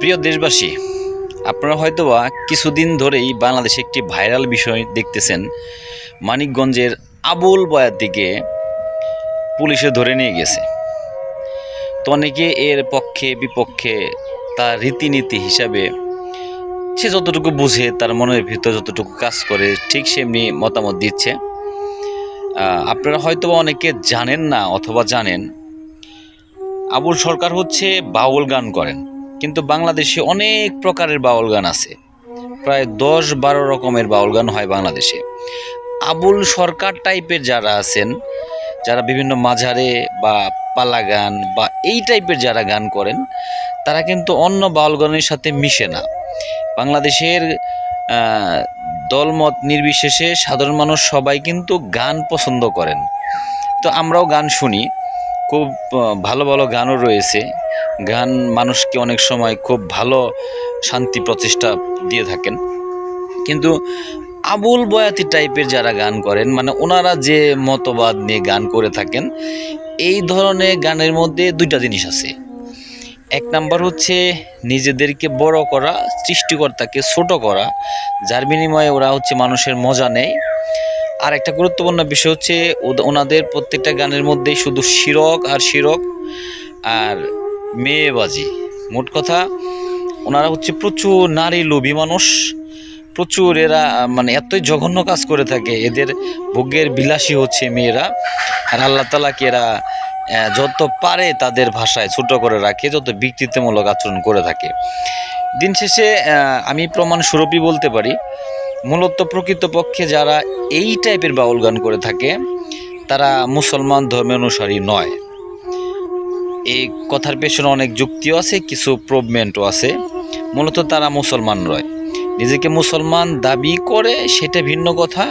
প্রিয় দেশবাসী, আপনারা হয়তোবা কিছুদিন ধরেই বাংলাদেশে একটি ভাইরাল বিষয় দেখতেছেন। মানিকগঞ্জের আবুল বয়াতিকে পুলিশে ধরে নিয়ে গেছে। তো অনেকে এর পক্ষে বিপক্ষে তার রীতিনীতি হিসাবে সে যতটুকু বুঝে, তার মনের ভিতর যতটুকু কাজ করে, ঠিক সেমনি মতামত দিচ্ছে। আপনারা হয়তোবা অনেকে জানেন না অথবা জানেন, আবুল সরকার হচ্ছে বাউল গান করেন। কিন্তু বাংলাদেশে অনেক প্রকারের বাউল গান আছে, প্রায় 10-12 রকমের বাউল গান হয় বাংলাদেশে। আবুল সরকার টাইপের যারা আছেন, যারা বিভিন্ন মাঝারে বা পালা গান বা এই টাইপের যারা গান করেন, তারা কিন্তু অন্য বাউল গানের সাথে মিশে না। বাংলাদেশের দলমত নির্বিশেষে সাধারণ মানুষ সবাই কিন্তু গান পছন্দ করেন। তো আমরাও গান শুনি, খুব ভালো ভালো গানও রয়েছে। গান মানুষকে অনেক সময় খুব ভালো শান্তি প্রচেষ্টা দিয়ে থাকেন। কিন্তু আবুল বয়াতি টাইপের যারা গান করেন, মানে ওনারা যে মতবাদ নিয়ে গান করে থাকেন, এই ধরনের গানের মধ্যে দুইটা জিনিস আছে। এক নাম্বার হচ্ছে নিজেদেরকে বড় করা, সৃষ্টিকর্তাকে ছোট করা, যার বিনিময়ে ওরা হচ্ছে মানুষের মজা নেয়। আর একটা গুরুত্বপূর্ণ বিষয় হচ্ছে ওনাদের প্রত্যেকটা গানের মধ্যেই শুধু শিরক আর শিরক আর মেয়েবাজি। মোট কথা, ওনারা হচ্ছে প্রচুর নারী লোভী মানুষ। প্রচুর এরা মানে এতই জঘন্য কাজ করে থাকে, এদের ভোগের বিলাসী হচ্ছে মেয়েরা। আর আল্লাহ তাআলাকে এরা যত পারে তাদের ভাষায় ছোট করে রাখে, যত বিকৃতিমূলক আচরণ করে থাকে। দিন শেষে আমি প্রমাণ স্বরূপই বলতে পারি, মূলত প্রকৃতপক্ষে যারা এই টাইপের বাউল গান করে থাকে তারা মুসলমান ধর্মের অনুসারী নয়। এই কথার পেছনে অনেক যুক্তিও আছে, কিছু প্রুভমেন্টও আছে। মূলত তারা মুসলমান নয়, নিজেকে মুসলমান দাবি করে সেটা ভিন্ন কথা,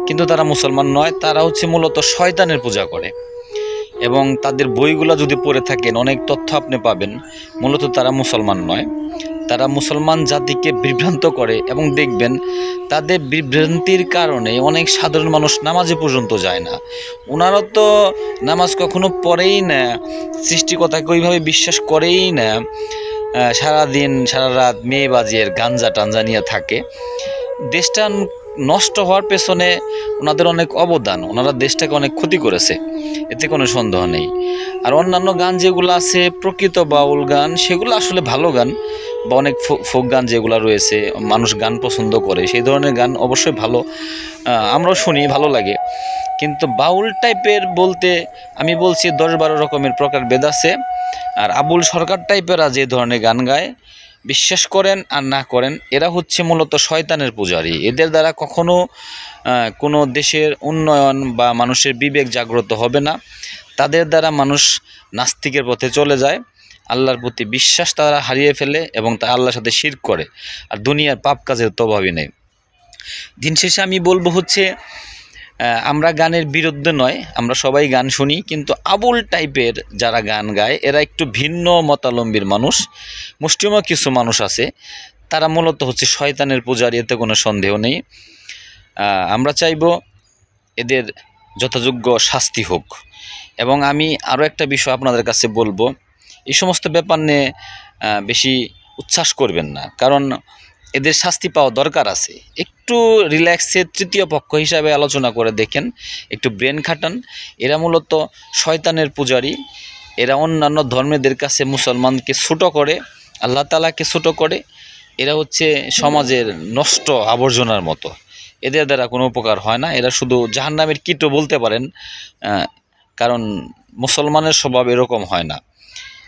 কিন্তু তারা মুসলমান নয়। তারা হচ্ছে মূলত শয়তানের পূজা করে। এবং তাদের বইগুলো যদি পড়ে থাকেন, অনেক তথ্য আপনি পাবেন। মূলত তারা মুসলমান নয়, তারা মুসলমান জাতিকে বিভ্রান্ত করে। এবং দেখবেন তাদের বিভ্রান্তির কারণে অনেক সাধারণ মানুষ নামাজে পর্যন্ত যায় না। ওনারা তো নামাজ কখনো পড়েই না, সৃষ্টিকর্তাকে ওইভাবে বিশ্বাস করেই না। সারাদিন সারা রাত মেয়েবাজির গাঞ্জা টাঞ্জা নিয়ে থাকে। দেশটা নষ্ট হওয়ার পেছনে ওনাদের অনেক অবদান, ওনারা দেশটাকে অনেক ক্ষতি করেছে, এতে কোনো সন্দেহ নেই। আর অন্যান্য গান যেগুলো আছে প্রকৃত বাউল গান, সেগুলো আসলে ভালো গান, বা অনেক ফোক গান যেগুলো রয়েছে, মানুষ গান পছন্দ করে, সেই ধরনের গান অবশ্যই ভালো, আমরাও শুনি, ভালো লাগে। কিন্তু বাউল টাইপের বলতে আমি বলছি 10-12 রকমের প্রকারভেদ আছে। আর আবুল সরকার টাইপেরা যে ধরনের গান গায়, বিশ্বাস করেন আর না করেন, এরা হচ্ছে মূলত শয়তানের পূজারী। এদের দ্বারা কখনো কোনো দেশের উন্নয়ন বা মানুষের বিবেক জাগ্রত হবে না। তাদের দ্বারা মানুষ নাস্তিকের পথে চলে যায়, আল্লাহর প্রতি বিশ্বাস তারা হারিয়ে ফেলে এবং তা আল্লাহর সাথে শিরক করে। আর দুনিয়ার পাপ কাজের তো অভাবই নেই। দিন শেষে আমি বলবো হচ্ছে, আমরা গানের বিরুদ্ধে নয়, আমরা সবাই গান শুনি, কিন্তু আবুল টাইপের যারা গান গায় এরা একটু ভিন্ন মতালম্বীর মানুষ। মুষ্টিমেয় কিছু মানুষ আছে, তারা মূলত হচ্ছে শয়তানের পূজারী, এতে কোনো সন্দেহ নেই। আমরা চাইব এদের যথাযোগ্য শাস্তি হোক। এবং আমি আরও একটা বিষয় আপনাদের কাছে বলবো, এই সমস্ত ব্যাপার নিয়ে বেশি উচ্ছ্বাস করবেন না, কারণ এদের শাস্তি পাওয়া দরকার আছে। একটু রিল্যাক্সে তৃতীয় পক্ষ হিসাবে আলোচনা করে দেখেন, একটু ব্রেন খাটান। এরা মূলত শয়তানের পূজারী। এরা অন্যান্য ধর্মেদের কাছে মুসলমানকে ছোট করে, আল্লাহ তাআলাকে ছোট করে। এরা হচ্ছে সমাজের নষ্ট আবর্জনার মতো, এদের দ্বারা কোনো উপকার হয় না। এরা শুধু জাহান্নামের কীটও বলতে পারেন, কারণ মুসলমানের স্বভাব এরকম হয় না।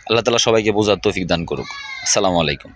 আল্লাহ তাআলা সবাইকে বোঝার তৌফিক দান করুক। আসসালামু আলাইকুম।